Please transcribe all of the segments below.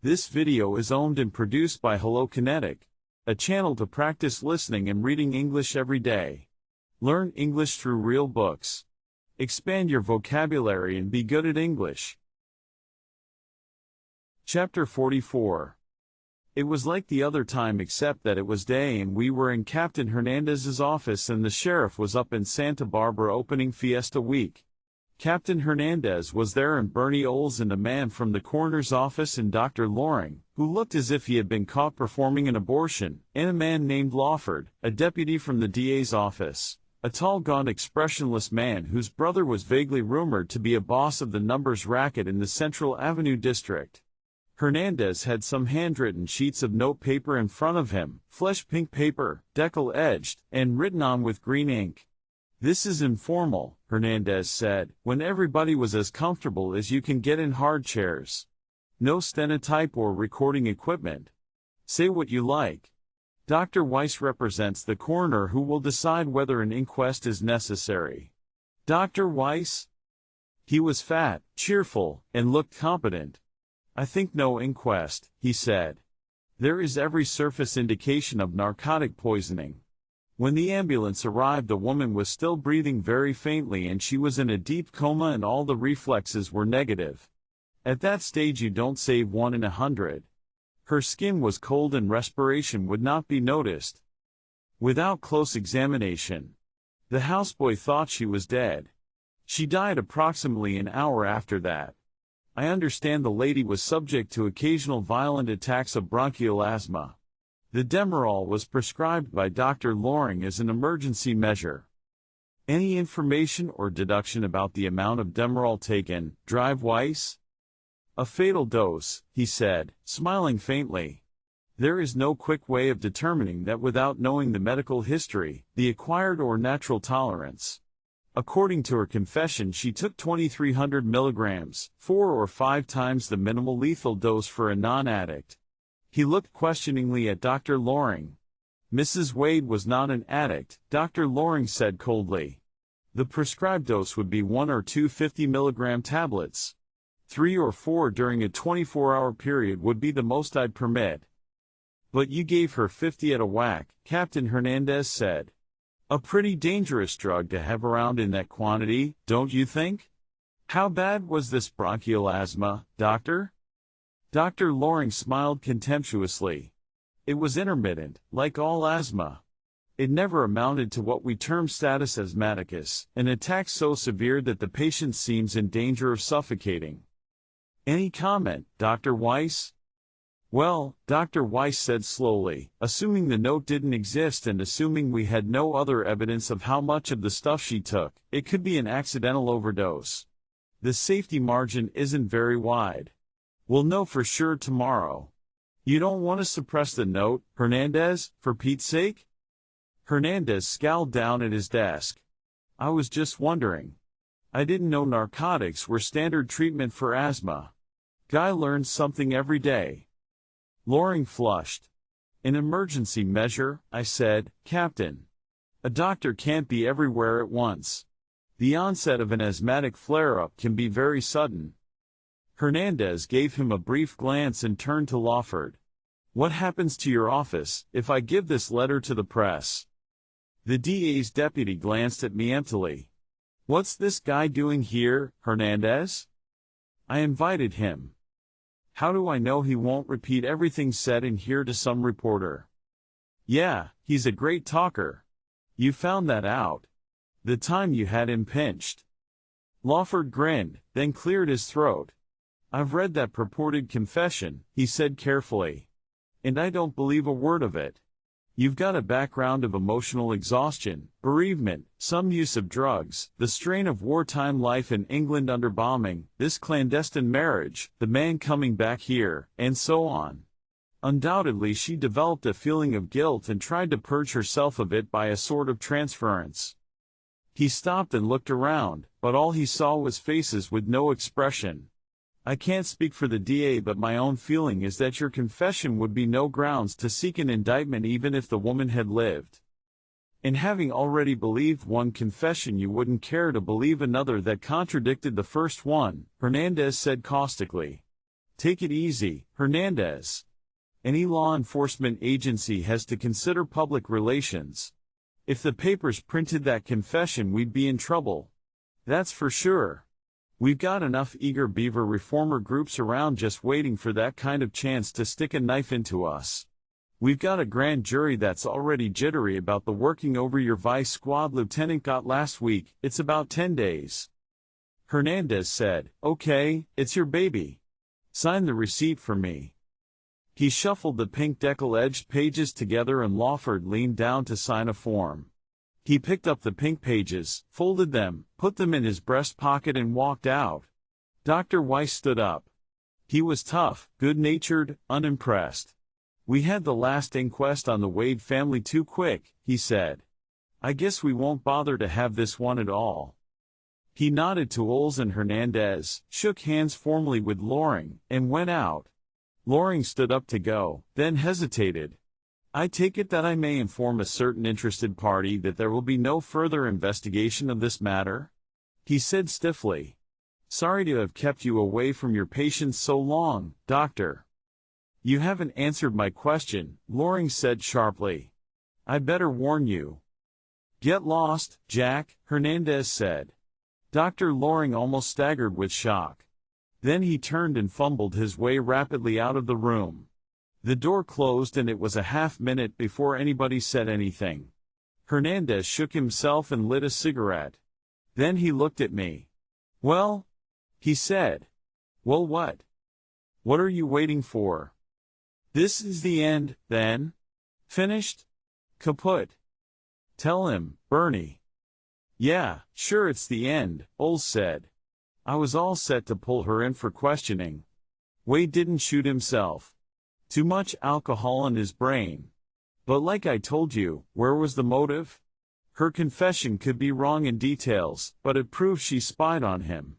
This video is owned and produced by Hello Kinetic, a channel to practice listening and reading English every day. Learn English through real books. Expand your vocabulary and be good at English. Chapter 44. It was like the other time except that it was day and we were in Captain Hernandez's office and the sheriff was up in Santa Barbara opening Fiesta Week. Captain Hernandez was there and Bernie Oles and a man from the coroner's office and Dr. Loring, who looked as if he had been caught performing an abortion, and a man named Lawford, a deputy from the DA's office, a tall gaunt expressionless man whose brother was vaguely rumored to be a boss of the numbers racket in the Central Avenue district. Hernandez had some handwritten sheets of notepaper in front of him, flesh-pink paper, decal-edged, and written on with green ink. "This is informal," Hernandez said, when everybody was as comfortable as you can get in hard chairs. "No stenotype or recording equipment. Say what you like. Dr. Weiss represents the coroner who will decide whether an inquest is necessary." "Dr. Weiss?" He was fat, cheerful, and looked competent. "I think no inquest," he said. "There is every surface indication of narcotic poisoning. When the ambulance arrived, the woman was still breathing very faintly and she was in a deep coma and all the reflexes were negative. At that stage you don't save 1 in 100. Her skin was cold and respiration would not be noticed. Without close examination, the houseboy thought she was dead. She died approximately an hour after that. I understand the lady was subject to occasional violent attacks of bronchial asthma. The Demerol was prescribed by Dr. Loring as an emergency measure." "Any information or deduction about the amount of Demerol taken, Drive Weiss?" "A fatal dose," he said, smiling faintly. "There is no quick way of determining that without knowing the medical history, the acquired or natural tolerance. According to her confession, she took 2,300 milligrams, 4 or 5 times the minimal lethal dose for a non-addict." He looked questioningly at Dr. Loring. "Mrs. Wade was not an addict," Dr. Loring said coldly. "The prescribed dose would be 1 or 2 50-milligram tablets. 3 or 4 during a 24-hour period would be the most I'd permit." "But you gave her 50 at a whack," Captain Hernandez said. "A pretty dangerous drug to have around in that quantity, don't you think? How bad was this bronchial asthma, doctor?" Dr. Loring smiled contemptuously. "It was intermittent, like all asthma. It never amounted to what we term status asthmaticus, an attack so severe that the patient seems in danger of suffocating." "Any comment, Dr. Weiss?" "Well," Dr. Weiss said slowly, "assuming the note didn't exist and assuming we had no other evidence of how much of the stuff she took, it could be an accidental overdose. The safety margin isn't very wide. We'll know for sure tomorrow. You don't want to suppress the note, Hernandez, for Pete's sake?" Hernandez scowled down at his desk. "I was just wondering. I didn't know narcotics were standard treatment for asthma. Guy learns something every day." Loring flushed. "An emergency measure," I said, "Captain. A doctor can't be everywhere at once. The onset of an asthmatic flare-up can be very sudden." Hernandez gave him a brief glance and turned to Lawford. "What happens to your office if I give this letter to the press?" The DA's deputy glanced at me emptily. "What's this guy doing here, Hernandez?" "I invited him." "How do I know he won't repeat everything said in here to some reporter?" "Yeah, he's a great talker. You found that out the time you had him pinched." Lawford grinned, then cleared his throat. "I've read that purported confession," he said carefully. "And I don't believe a word of it. You've got a background of emotional exhaustion, bereavement, some use of drugs, the strain of wartime life in England under bombing, this clandestine marriage, the man coming back here, and so on. Undoubtedly she developed a feeling of guilt and tried to purge herself of it by a sort of transference." He stopped and looked around, but all he saw was faces with no expression. "I can't speak for the DA, but my own feeling is that your confession would be no grounds to seek an indictment even if the woman had lived. And having already believed one confession you wouldn't care to believe another that contradicted the first one," Hernandez said caustically. Take it easy, Hernandez. Any law enforcement agency has to consider public relations. If the papers printed that confession, we'd be in trouble. That's for sure. We've got enough eager beaver reformer groups around just waiting for that kind of chance to stick a knife into us. We've got a grand jury that's already jittery about the working over your vice squad lieutenant got last week. It's about 10 days. Hernandez said, "Okay, it's your baby. Sign the receipt for me." He shuffled the pink decal-edged pages together and Lawford leaned down to sign a form. He picked up the pink pages, folded them, put them in his breast pocket and walked out. Dr. Weiss stood up. He was tough, good-natured, unimpressed. "We had the last inquest on the Wade family too quick," he said. "I guess we won't bother to have this one at all." He nodded to Olds and Hernandez, shook hands formally with Loring, and went out. Loring stood up to go, then hesitated. "I take it that I may inform a certain interested party that there will be no further investigation of this matter?" he said stiffly. "Sorry to have kept you away from your patients so long, Doctor." "You haven't answered my question," Loring said sharply. "I better warn you." "Get lost, Jack," Hernandez said. Dr. Loring almost staggered with shock. Then he turned and fumbled his way rapidly out of the room. The door closed and it was a half-minute before anybody said anything. Hernandez shook himself and lit a cigarette. Then he looked at me. "Well?" he said. "Well, what? What are you waiting for? This is the end, then? Finished? Kaput? Tell him, Bernie." "Yeah, sure it's the end," Olds said. "I was all set to pull her in for questioning. Wade didn't shoot himself. Too much alcohol in his brain. But like I told you, where was the motive? Her confession could be wrong in details, but it proved she spied on him.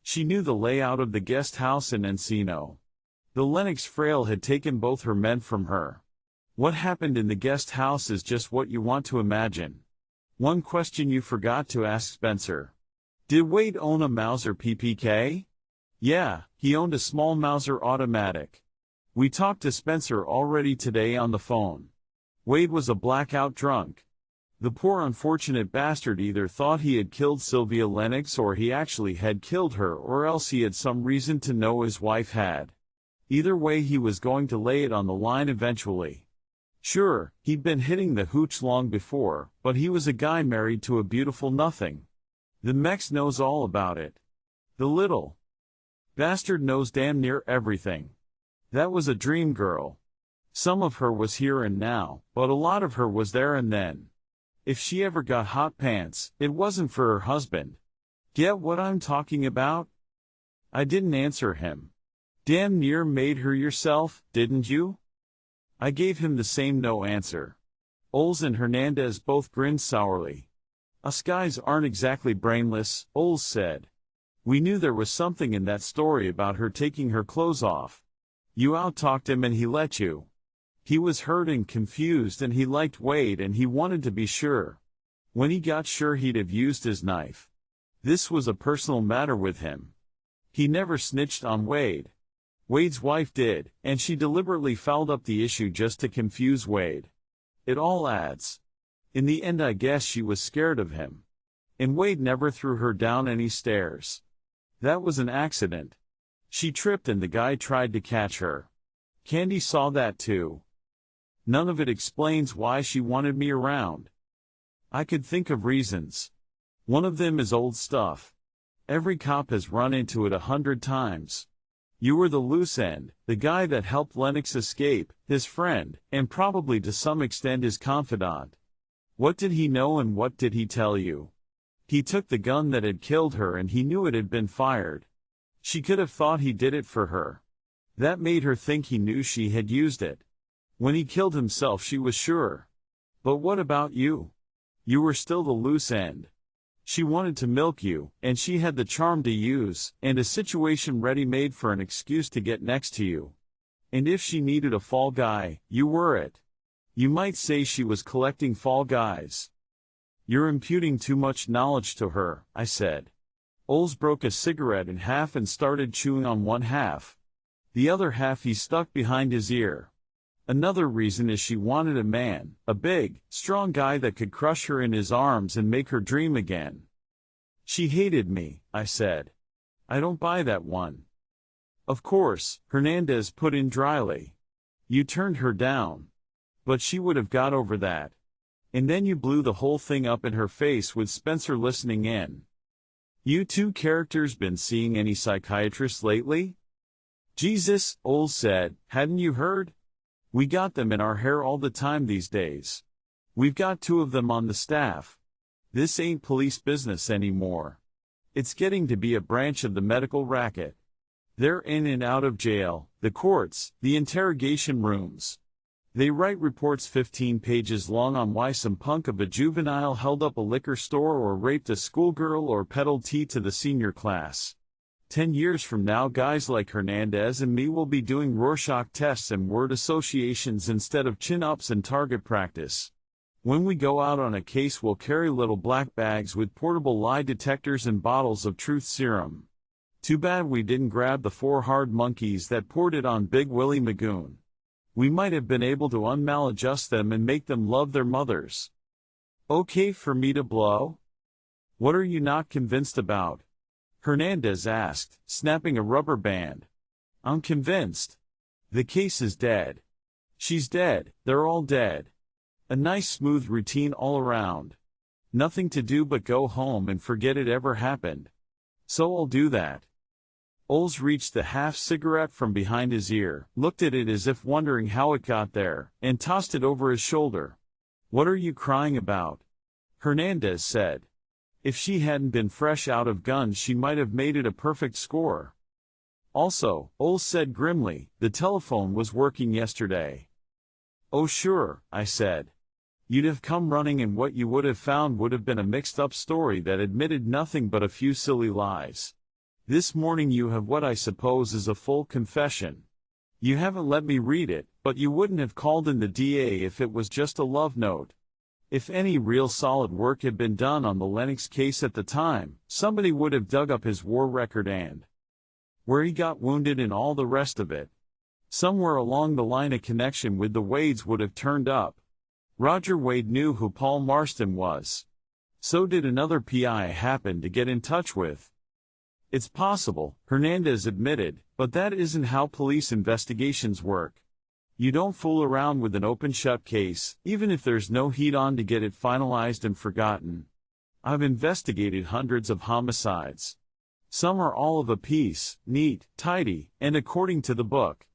She knew the layout of the guest house in Encino. The Lennox Frail had taken both her men from her. What happened in the guest house is just what you want to imagine. One question you forgot to ask Spencer. Did Wade own a Mauser PPK? Yeah, he owned a small Mauser automatic. We talked to Spencer already today on the phone. Wade was a blackout drunk. The poor unfortunate bastard either thought he had killed Sylvia Lennox or he actually had killed her or else he had some reason to know his wife had. Either way he was going to lay it on the line eventually. Sure, he'd been hitting the hooch long before, but he was a guy married to a beautiful nothing. The Mex knows all about it. The little bastard knows damn near everything. That was a dream girl. Some of her was here and now, but a lot of her was there and then. If she ever got hot pants, it wasn't for her husband. Get what I'm talking about? I didn't answer him. Damn near made her yourself, didn't you? I gave him the same no answer. Olds and Hernandez both grinned sourly. Us guys aren't exactly brainless, Olds said. We knew there was something in that story about her taking her clothes off. You out-talked him and he let you. He was hurt and confused and he liked Wade and he wanted to be sure. When he got sure he'd have used his knife. This was a personal matter with him. He never snitched on Wade. Wade's wife did, and she deliberately fouled up the issue just to confuse Wade. It all adds. In the end I guess she was scared of him. And Wade never threw her down any stairs. That was an accident. She tripped and the guy tried to catch her. Candy saw that too. None of it explains why she wanted me around. I could think of reasons. One of them is old stuff. Every cop has run into it 100 times. You were the loose end, the guy that helped Lennox escape, his friend, and probably to some extent his confidant. What did he know and what did he tell you? He took the gun that had killed her and he knew it had been fired. She could have thought he did it for her. That made her think he knew she had used it. When he killed himself she was sure. But what about you? You were still the loose end. She wanted to milk you, and she had the charm to use, and a situation ready-made for an excuse to get next to you. And if she needed a fall guy, you were it. You might say she was collecting fall guys. You're imputing too much knowledge to her, I said. Olds broke a cigarette in half and started chewing on one half. The other half he stuck behind his ear. Another reason is she wanted a man, a big, strong guy that could crush her in his arms and make her dream again. She hated me, I said. I don't buy that one. Of course, Hernandez put in dryly. You turned her down. But she would have got over that. And then you blew the whole thing up in her face with Spencer listening in. You two characters been seeing any psychiatrists lately? Jesus, Oles said, hadn't you heard? We got them in our hair all the time these days. We've got 2 of them on the staff. This ain't police business anymore. It's getting to be a branch of the medical racket. They're in and out of jail, the courts, the interrogation rooms. They write reports 15 pages long on why some punk of a juvenile held up a liquor store or raped a schoolgirl or peddled tea to the senior class. 10 years from now, guys like Hernandez and me will be doing Rorschach tests and word associations instead of chin-ups and target practice. When we go out on a case, we'll carry little black bags with portable lie detectors and bottles of truth serum. Too bad we didn't grab the 4 hard monkeys that poured it on Big Willie Magoon. We might have been able to unmaladjust them and make them love their mothers. Okay for me to blow? What are you not convinced about? Hernandez asked, snapping a rubber band. I'm convinced. The case is dead. She's dead, they're all dead. A nice smooth routine all around. Nothing to do but go home and forget it ever happened. So I'll do that. Oles reached the half-cigarette from behind his ear, looked at it as if wondering how it got there, and tossed it over his shoulder. What are you crying about? Hernandez said. If she hadn't been fresh out of guns, she might have made it a perfect score. Also, Oles said grimly, the telephone was working yesterday. Oh sure, I said. You'd have come running and what you would have found would have been a mixed-up story that admitted nothing but a few silly lies. This morning you have what I suppose is a full confession. You haven't let me read it, but you wouldn't have called in the DA if it was just a love note. If any real solid work had been done on the Lennox case at the time, somebody would have dug up his war record and where he got wounded and all the rest of it. Somewhere along the line a connection with the Wades would have turned up. Roger Wade knew who Paul Marston was. So did another PI I happened to get in touch with. It's possible, Hernandez admitted, but that isn't how police investigations work. You don't fool around with an open-shut case, even if there's no heat on to get it finalized and forgotten. I've investigated hundreds of homicides. Some are all of a piece, neat, tidy, and according to the book.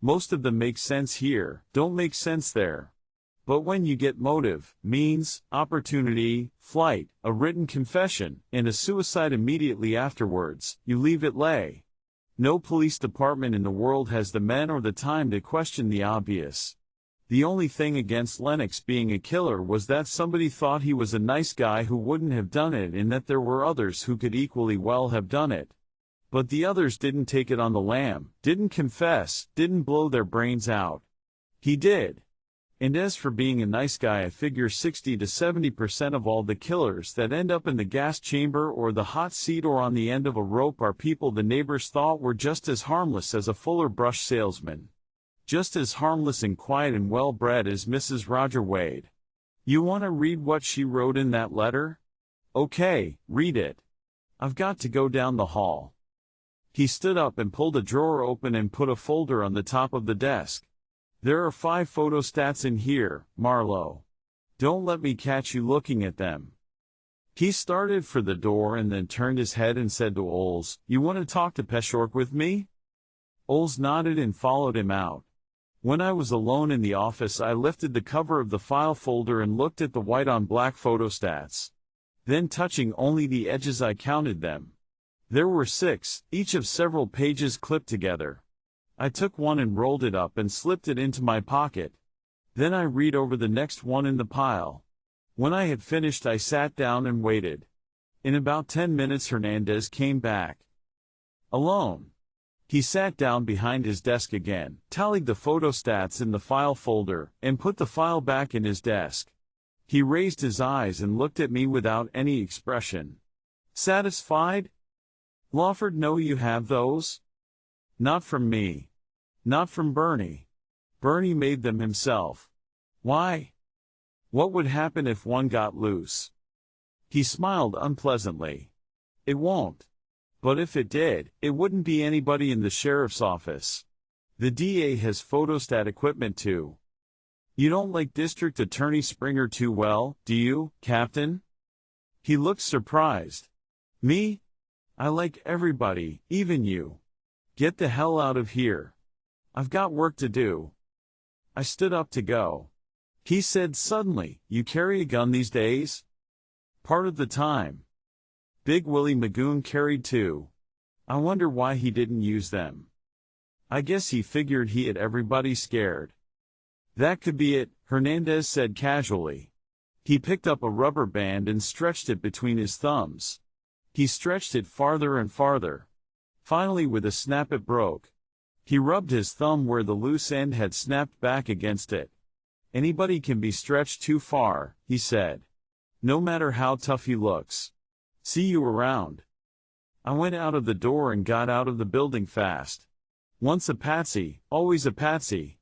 Most of them make sense here, don't make sense there. But when you get motive, means, opportunity, flight, a written confession, and a suicide immediately afterwards, you leave it lay. No police department in the world has the men or the time to question the obvious. The only thing against Lennox being a killer was that somebody thought he was a nice guy who wouldn't have done it and that there were others who could equally well have done it. But the others didn't take it on the lam, didn't confess, didn't blow their brains out. He did. And as for being a nice guy, I figure 60 to 70% of all the killers that end up in the gas chamber or the hot seat or on the end of a rope are people the neighbors thought were just as harmless as a Fuller brush salesman. Just as harmless and quiet and well-bred as Mrs. Roger Wade. You want to read what she wrote in that letter? Okay, read it. I've got to go down the hall. He stood up and pulled a drawer open and put a folder on the top of the desk. There are 5 photostats in here, Marlowe. Don't let me catch you looking at them. He started for the door and then turned his head and said to Oles, You want to talk to Peshork with me? Oles nodded and followed him out. When I was alone in the office, I lifted the cover of the file folder and looked at the white-on-black photostats. Then touching only the edges, I counted them. There were 6, each of several pages clipped together. I took one and rolled it up and slipped it into my pocket. Then I read over the next one in the pile. When I had finished, I sat down and waited. In about 10 minutes Hernandez came back. Alone. He sat down behind his desk again, tallied the photostats in the file folder, and put the file back in his desk. He raised his eyes and looked at me without any expression. Satisfied? Lawford, know you have those? Not from me. Not from Bernie. Bernie made them himself. Why? What would happen if one got loose? He smiled unpleasantly. It won't. But if it did, it wouldn't be anybody in the sheriff's office. The DA has photostat equipment too. You don't like District Attorney Springer too well, do you, Captain? He looked surprised. Me? I like everybody, even you. Get the hell out of here. I've got work to do. I stood up to go. He said suddenly, you carry a gun these days? Part of the time. Big Willie Magoon carried two. I wonder why he didn't use them. I guess he figured he had everybody scared. That could be it, Hernandez said casually. He picked up a rubber band and stretched it between his thumbs. He stretched it farther and farther. Finally, with a snap, it broke. He rubbed his thumb where the loose end had snapped back against it. Anybody can be stretched too far, he said. No matter how tough he looks. See you around. I went out of the door and got out of the building fast. Once a patsy, always a patsy.